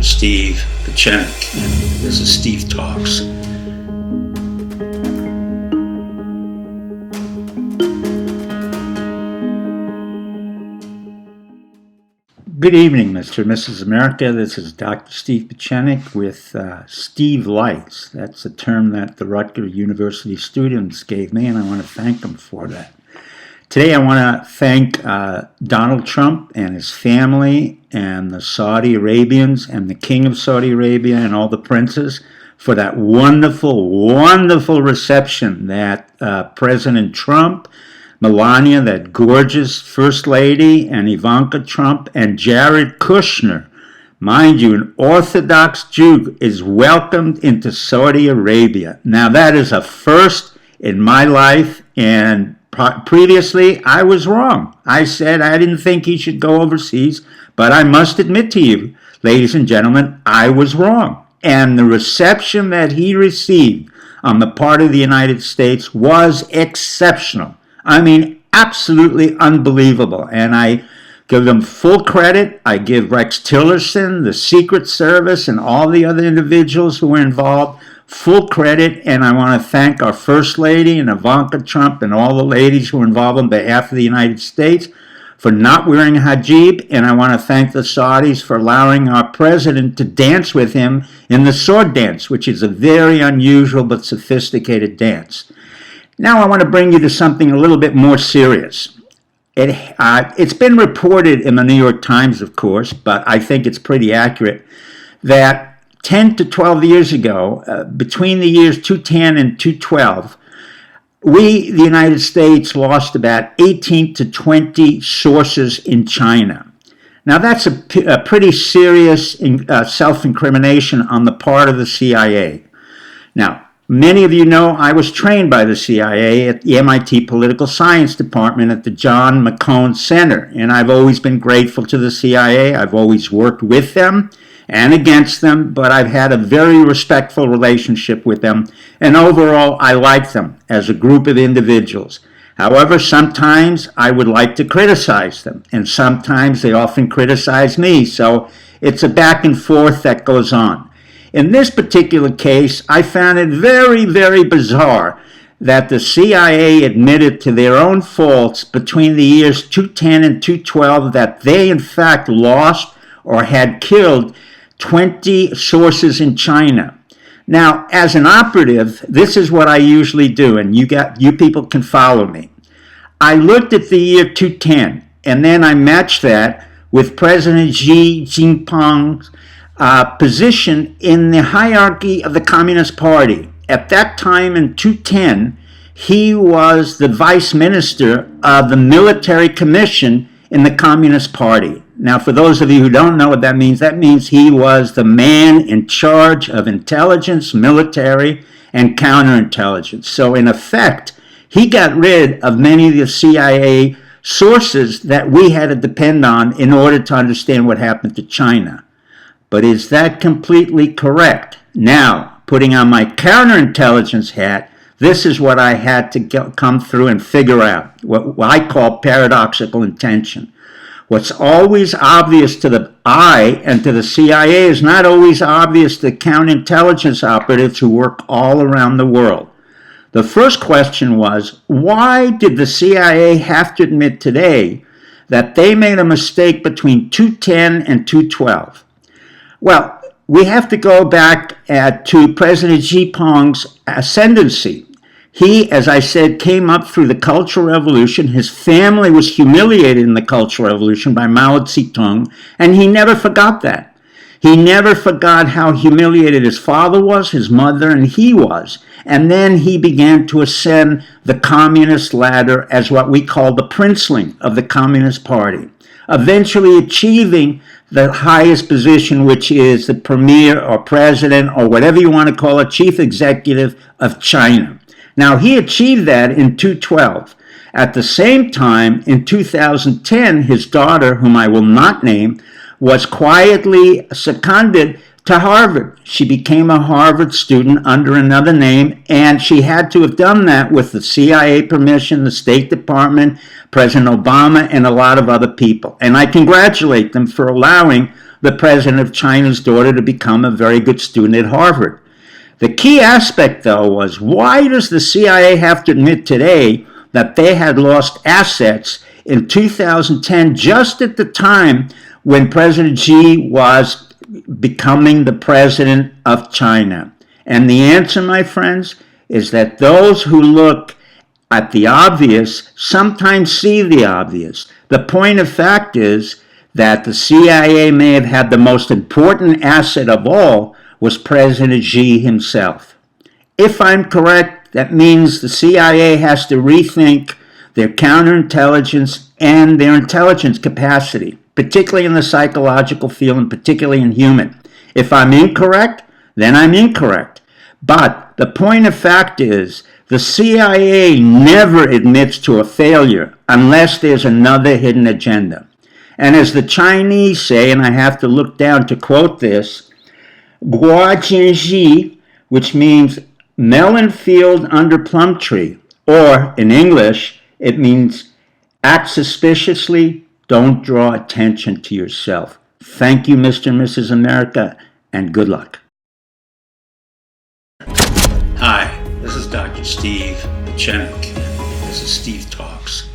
Dr. Steve Pieczenik, and this is Steve Talks. Good evening, Mr. and Mrs. America. This is Dr. Steve Pieczenik with Steve Lights. That's a term that the Rutgers University students gave me, and I want to thank them for that. Today I want to thank Donald Trump and his family and the Saudi Arabians and the King of Saudi Arabia and all the princes for that wonderful, wonderful reception that President Trump, Melania, that gorgeous First Lady, and Ivanka Trump and Jared Kushner, mind you, an Orthodox Jew, is welcomed into Saudi Arabia. Now that is a first in my life, and previously, I was wrong. I said I didn't think he should go overseas, but I must admit to you, ladies and gentlemen, I was wrong. And the reception that he received on the part of the United States was exceptional. I mean, absolutely unbelievable. And I give them full credit. I give Rex Tillerson, the Secret Service, and all the other individuals who were involved full credit, and I want to thank our First Lady and Ivanka Trump and all the ladies who were involved on behalf of the United States for not wearing a hijab, and I want to thank the Saudis for allowing our president to dance with him in the sword dance, which is a very unusual but sophisticated dance. Now I want to bring you to something a little bit more serious. It's been reported in the New York Times, of course, but I think it's pretty accurate, that 10 to 12 years ago, between the years 2010 and 2012, we, the United States, lost about 18 to 20 sources in China. Now that's a pretty serious self-incrimination on the part of the CIA. Now, many of you know I was trained by the CIA at the MIT Political Science Department at the John McCone Center, and I've always been grateful to the CIA. I've always worked with them and against them, but I've had a very respectful relationship with them, and overall I like them as a group of individuals. However, sometimes I would like to criticize them, and sometimes they often criticize me, so it's a back and forth that goes on. In this particular case, I found it very, very bizarre that the CIA admitted to their own faults between the years 2010 and 2012 that they in fact lost or had killed 20 sources in China. Now, as an operative, this is what I usually do, and you people can follow me. I looked at the year 2010, and then I matched that with President Xi Jinping's position in the hierarchy of the Communist Party. At that time in 2010, he was the vice minister of the military commission in the Communist Party. Now, for those of you who don't know what that means he was the man in charge of intelligence, military, and counterintelligence. So, in effect, he got rid of many of the CIA sources that we had to depend on in order to understand what happened to China. But is that completely correct? Now, putting on my counterintelligence hat, this is what I had to come through and figure out, what I call paradoxical intention. What's always obvious to the eye and to the CIA is not always obvious to counterintelligence operatives who work all around the world. The first question was, why did the CIA have to admit today that they made a mistake between 2010 and 2012? Well, we have to go back to President Xi Jinping's ascendancy. He, as I said, came up through the Cultural Revolution. His family was humiliated in the Cultural Revolution by Mao Zedong, and he never forgot that. He never forgot how humiliated his father was, his mother, and he was. And then he began to ascend the communist ladder as what we call the princeling of the Communist Party, eventually achieving the highest position, which is the premier or president or whatever you want to call it, chief executive of China. Now, he achieved that in 2012. At the same time, in 2010, his daughter, whom I will not name, was quietly seconded to Harvard. She became a Harvard student under another name, and she had to have done that with the CIA permission, the State Department, President Obama, and a lot of other people. And I congratulate them for allowing the president of China's daughter to become a very good student at Harvard. The key aspect, though, was why does the CIA have to admit today that they had lost assets in 2010, just at the time when President Xi was becoming the president of China? And the answer, my friends, is that those who look at the obvious sometimes see the obvious. The point of fact is that the CIA may have had the most important asset of all was President Xi himself. If I'm correct, that means the CIA has to rethink their counterintelligence and their intelligence capacity, particularly in the psychological field and particularly in human. If I'm incorrect, then I'm incorrect. But the point of fact is the CIA never admits to a failure unless there's another hidden agenda. And as the Chinese say, and I have to look down to quote this, Guo Jianxi, which means melon field under plum tree, or in English, it means act suspiciously, don't draw attention to yourself. Thank you, Mr. and Mrs. America, and good luck. Hi, this is Dr. Steve Pieczenik. This is Steve Talks.